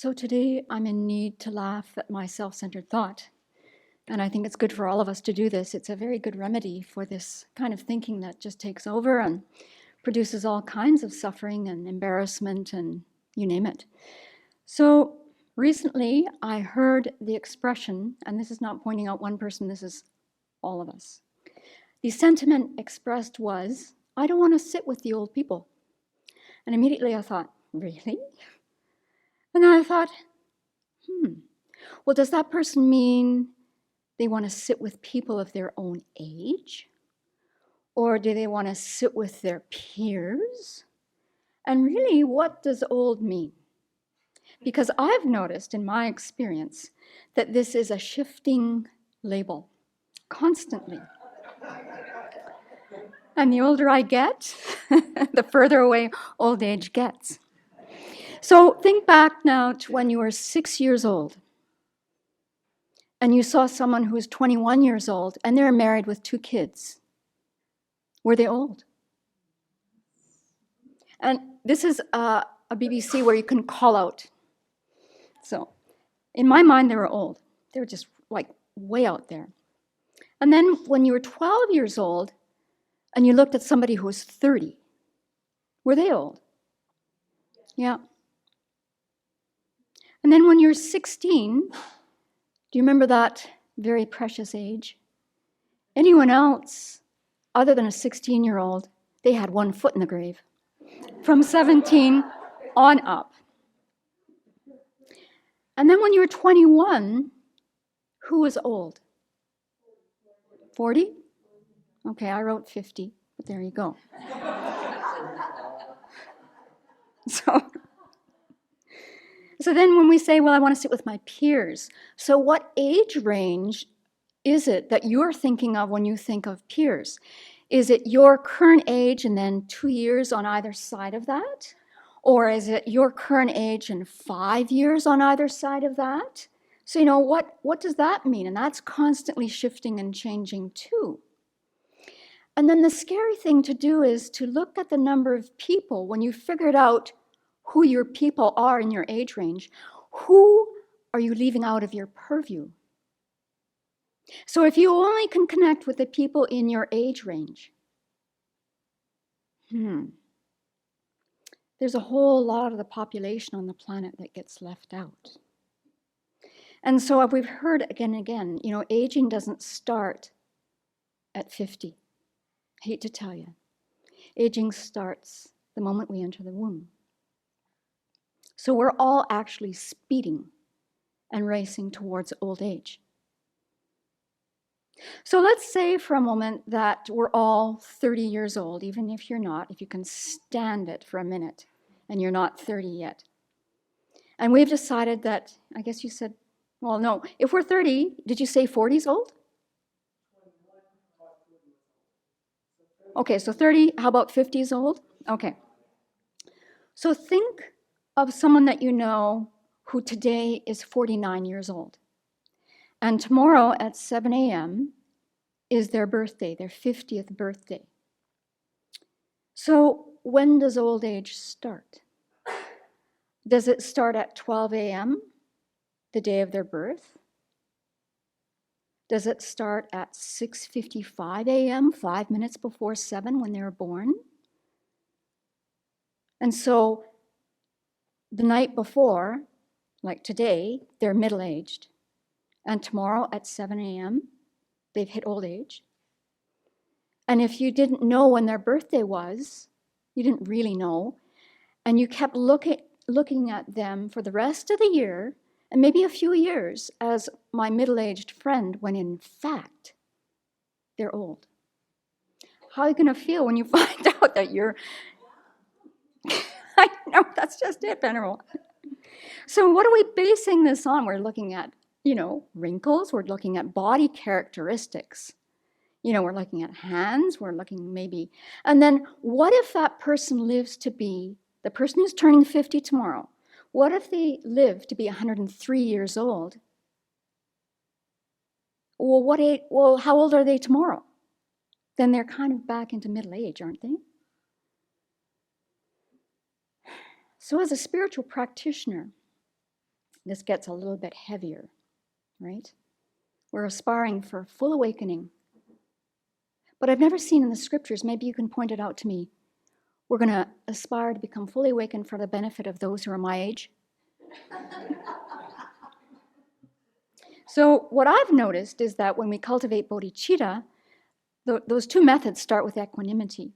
So today I'm in need to laugh at my self-centered thought. And I think it's good for all of us to do this. It's a very good remedy for this kind of thinking that just takes over and produces all kinds of suffering and embarrassment and you name it. So recently I heard the expression, and this is not pointing out one person, this is all of us. The sentiment expressed was, I don't want to sit with the old people. And immediately I thought, really? And then I thought, well, does that person mean they want to sit with people of their own age? Or do they want to sit with their peers? And really, what does old mean? Because I've noticed in my experience that this is a shifting label constantly. And the older I get, the further away old age gets. So think back now to when you were 6 years old and you saw someone who's 21 years old and they're married with 2 kids. Were they old? And this is a BBC where you can call out. So in my mind, they were old. They were just like way out there. And then when you were 12 years old and you looked at somebody who was 30, were they old? Yeah. And then when you're 16, do you remember that very precious age? Anyone else other than a 16-year-old, they had 1 foot in the grave. From 17 on up. And then when you were 21, who was old? 40? Okay, I wrote 50, but there you go. So then when we say, well, I want to sit with my peers, so what age range is it that you're thinking of when you think of peers? Is it your current age and then 2 years on either side of that? Or is it your current age and 5 years on either side of that? So, what does that mean? And that's constantly shifting and changing too. And then the scary thing to do is to look at the number of people when you figured out who your people are in your age range. Who are you leaving out of your purview? So if you only can connect with the people in your age range, there's a whole lot of the population on the planet that gets left out. And so we've heard again and again, aging doesn't start at 50. I hate to tell you. Aging starts the moment we enter the womb. So we're all actually speeding and racing towards old age. So let's say for a moment that we're all 30 years old, even if you're not, if you can stand it for a minute and you're not 30 yet. And we've decided that, I guess you said, well, no, if we're 30, did you say 40's old? Okay, so 30, how about 50's old? Okay. So think of someone that you know who today is 49 years old. And tomorrow at 7 a.m. is their birthday, their 50th birthday. So when does old age start? Does it start at 12 a.m., the day of their birth? Does it start at 6:55 a.m., 5 minutes before 7 when they were born? And so the night before, like today, they're middle-aged. And tomorrow at 7 a.m., they've hit old age. And if you didn't know when their birthday was, you didn't really know, and you kept looking at them for the rest of the year, and maybe a few years, as my middle-aged friend, when in fact, they're old. How are you going to feel when you find out that you're... I know, that's just it, Venerable. So what are we basing this on? We're looking at, wrinkles. We're looking at body characteristics. We're looking at hands. We're looking maybe... And then what if that person lives to be, the person who's turning 50 tomorrow, what if they live to be 103 years old? Well, how old are they tomorrow? Then they're kind of back into middle age, aren't they? So as a spiritual practitioner, this gets a little bit heavier, right? We're aspiring for full awakening. But I've never seen in the scriptures, maybe you can point it out to me, we're going to aspire to become fully awakened for the benefit of those who are my age. So what I've noticed is that when we cultivate bodhicitta, those two methods start with equanimity,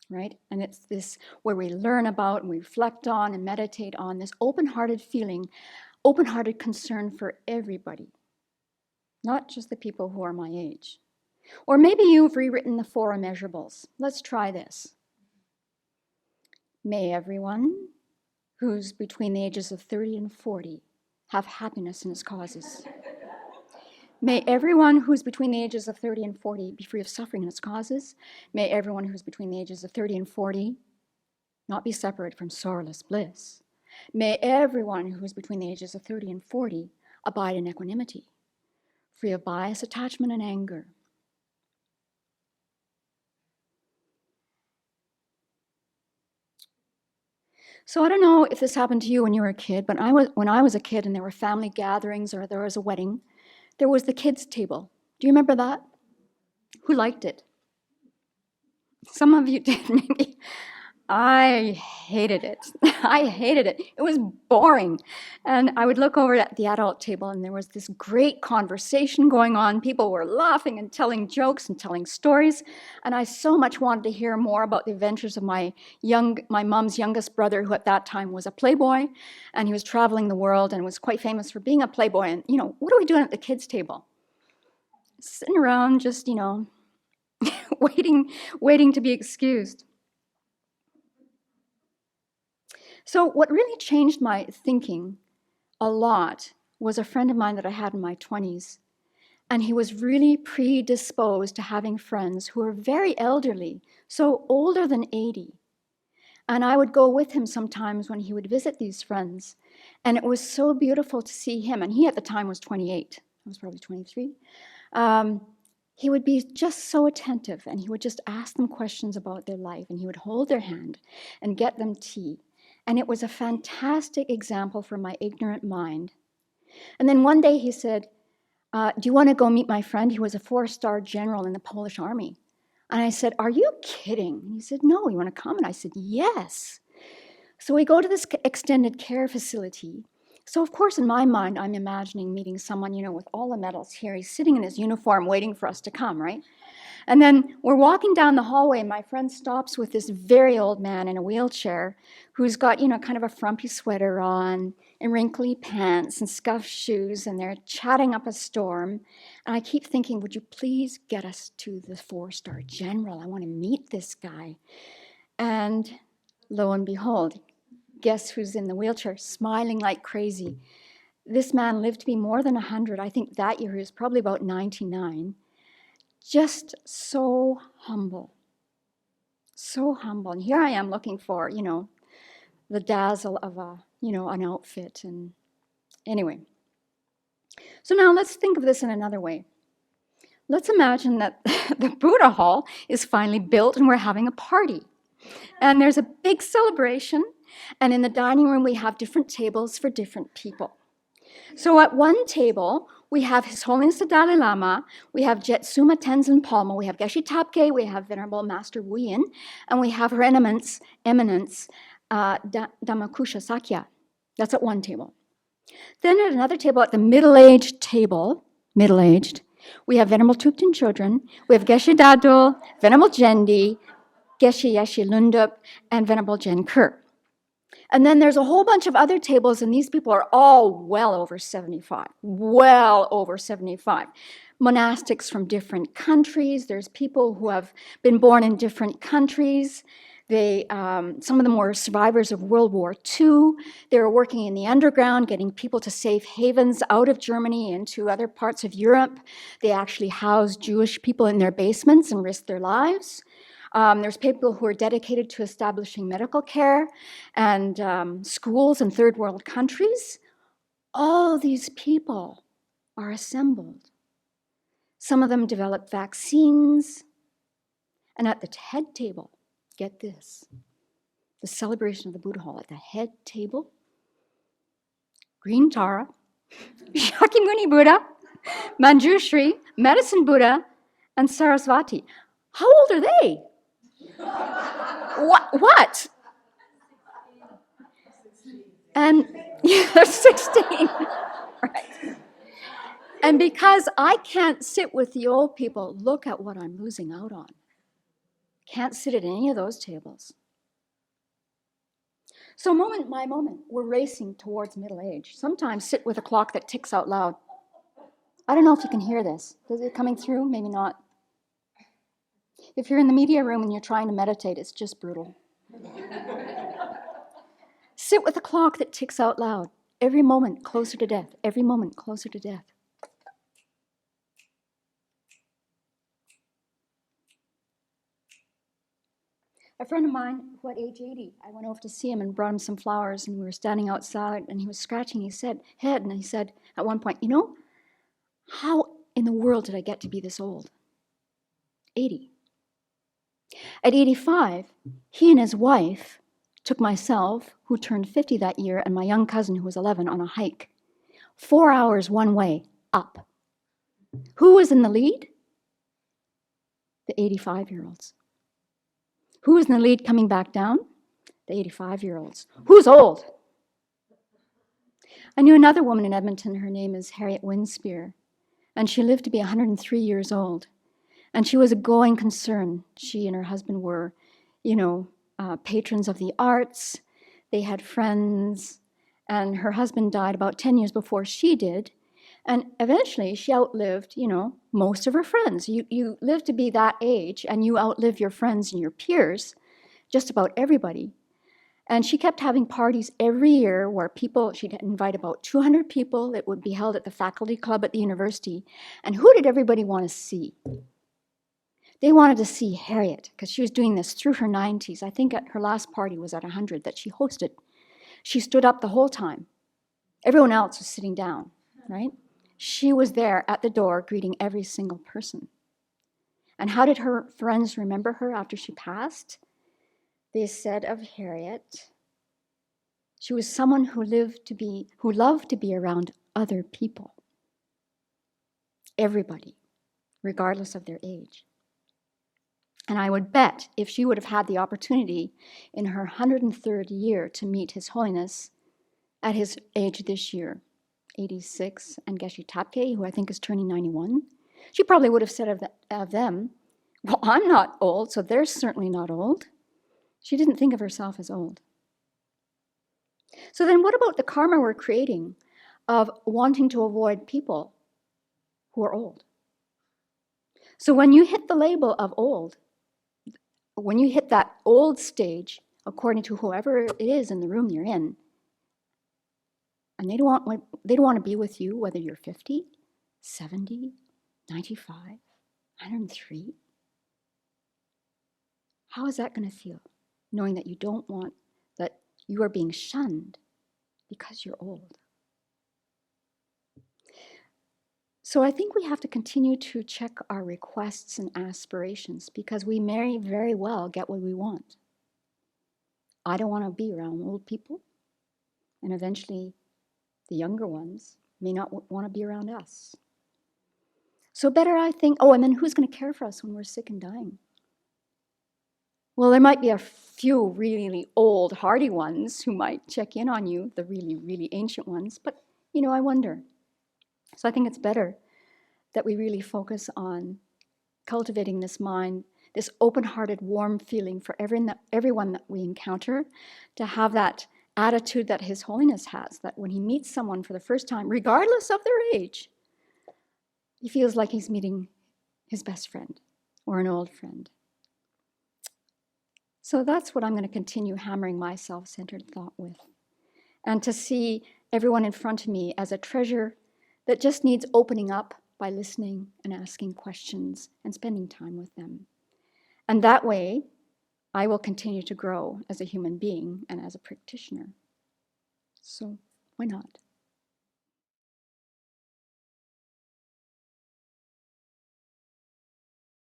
right? And it's this where we learn about and we reflect on and meditate on this open-hearted feeling, open-hearted concern for everybody, not just the people who are my age. Or maybe you've rewritten the four immeasurables. Let's try this. May everyone who's between the ages of 30 and 40 have happiness in its causes. May everyone who's between the ages of 30 and 40 be free of suffering in its causes. May everyone who's between the ages of 30 and 40 not be separated from sorrowless bliss. May everyone who's between the ages of 30 and 40 abide in equanimity, free of bias, attachment, and anger. So I don't know if this happened to you when you were a kid, but when I was a kid and there were family gatherings or there was a wedding, there was the kids' table. Do you remember that? Who liked it? Some of you did, maybe. I hated it. I hated it. It was boring. And I would look over at the adult table and there was this great conversation going on. People were laughing and telling jokes and telling stories. And I so much wanted to hear more about the adventures of my mom's youngest brother, who at that time was a playboy. And he was traveling the world and was quite famous for being a playboy. And, what are we doing at the kids' table? Sitting around just, waiting to be excused. So what really changed my thinking a lot was a friend of mine that I had in my 20s. And he was really predisposed to having friends who were very elderly, so older than 80. And I would go with him sometimes when he would visit these friends. And it was so beautiful to see him. And he at the time was 28. I was probably 23. He would be just so attentive. And he would just ask them questions about their life. And he would hold their hand and get them tea. And it was a fantastic example for my ignorant mind. And then one day he said, do you want to go meet my friend? He was a 4-star general in the Polish army. And I said, are you kidding? And he said, no, you want to come? And I said, yes. So we go to this extended care facility. So of course, in my mind, I'm imagining meeting someone, with all the medals here. He's sitting in his uniform waiting for us to come, right? And then we're walking down the hallway, and my friend stops with this very old man in a wheelchair who's got, kind of a frumpy sweater on and wrinkly pants and scuffed shoes, and they're chatting up a storm. And I keep thinking, would you please get us to the 4-star general? I want to meet this guy. And lo and behold, guess who's in the wheelchair, smiling like crazy. This man lived to be more than 100. I think that year he was probably about 99. Just so humble. So humble. And here I am looking for, the dazzle of an outfit. And anyway. So now let's think of this in another way. Let's imagine that the Buddha Hall is finally built and we're having a party. And there's a big celebration. And in the dining room, we have different tables for different people. So at one table, we have His Holiness the Dalai Lama, we have Jetsuma Tenzin Palmo, we have Geshe Tapke, we have Venerable Master Wu Yin, and we have Her Eminence Dhammakusha Sakya. That's at one table. Then at another table, at the middle-aged table, we have Venerable Thupten Chodron, we have Geshe Dadul, Venerable Jendi, Geshe Yeshe Lundup, and Venerable Jen Kerr. And then there's a whole bunch of other tables, and these people are all well over 75. Monastics from different countries. There's people who have been born in different countries. Some of them were survivors of World War II. They were working in the underground, getting people to safe havens out of Germany into other parts of Europe. They actually housed Jewish people in their basements and risked their lives. There's people who are dedicated to establishing medical care and schools in third world countries. All these people are assembled. Some of them developed vaccines. And at the head table, get this, the celebration of the Buddha Hall, at the head table, Green Tara, Shakyamuni Buddha, Manjushri, Medicine Buddha, and Sarasvati. How old are they? What? And yeah, they're 16. Right. And because I can't sit with the old people, look at what I'm losing out on. Can't sit at any of those tables. So moment by moment, we're racing towards middle age. Sometimes sit with a clock that ticks out loud. I don't know if you can hear this. Is it coming through? Maybe not. If you're in the media room and you're trying to meditate, it's just brutal. Sit with a clock that ticks out loud. Every moment closer to death. Every moment closer to death. A friend of mine, who at age 80, I went over to see him and brought him some flowers, and we were standing outside, and he was scratching his head, and he said at one point, you know, how in the world did I get to be this old? 80. At 85, he and his wife took myself, who turned 50 that year, and my young cousin, who was 11, on a hike. 4 hours one way, up. Who was in the lead? The 85-year-olds. Who was in the lead coming back down? The 85-year-olds. Who's old? I knew another woman in Edmonton. Her name is Harriet Winspear, and she lived to be 103 years old. And she was a going concern. She and her husband were, patrons of the arts. They had friends, and her husband died about 10 years before she did. And eventually she outlived, most of her friends. You live to be that age, and you outlive your friends and your peers, just about everybody. And she kept having parties every year where she'd invite about 200 people. It would be held at the faculty club at the university. And who did everybody want to see? They wanted to see Harriet, because she was doing this through her 90s. I think her last party was at 100 that she hosted. She stood up the whole time. Everyone else was sitting down, right? She was there at the door greeting every single person. And how did her friends remember her after she passed? They said of Harriet, she was someone who loved to be around other people. Everybody, regardless of their age. And I would bet if she would have had the opportunity in her 103rd year to meet His Holiness at his age this year, 86, and Geshe Tapke, who I think is turning 91, she probably would have said of them, well, I'm not old, so they're certainly not old. She didn't think of herself as old. So then what about the karma we're creating of wanting to avoid people who are old? So when you hit the label of old, when you hit that old stage, according to whoever it is in the room you're in, and they don't want to be with you, whether you're 50, 70, 95, 103. How is that going to feel, knowing that that you are being shunned because you're old? So I think we have to continue to check our requests and aspirations, because we may very well get what we want. I don't want to be around old people, and eventually the younger ones may not want to be around us. So better, I think, and then who's going to care for us when we're sick and dying? Well, there might be a few really old, hardy ones who might check in on you, the really, really ancient ones, but, I wonder. So I think it's better that we really focus on cultivating this mind, this open-hearted, warm feeling for everyone that we encounter, to have that attitude that His Holiness has, that when he meets someone for the first time, regardless of their age, he feels like he's meeting his best friend or an old friend. So that's what I'm going to continue hammering my self-centered thought with, and to see everyone in front of me as a treasure that just needs opening up by listening and asking questions and spending time with them. And that way, I will continue to grow as a human being and as a practitioner. So why not?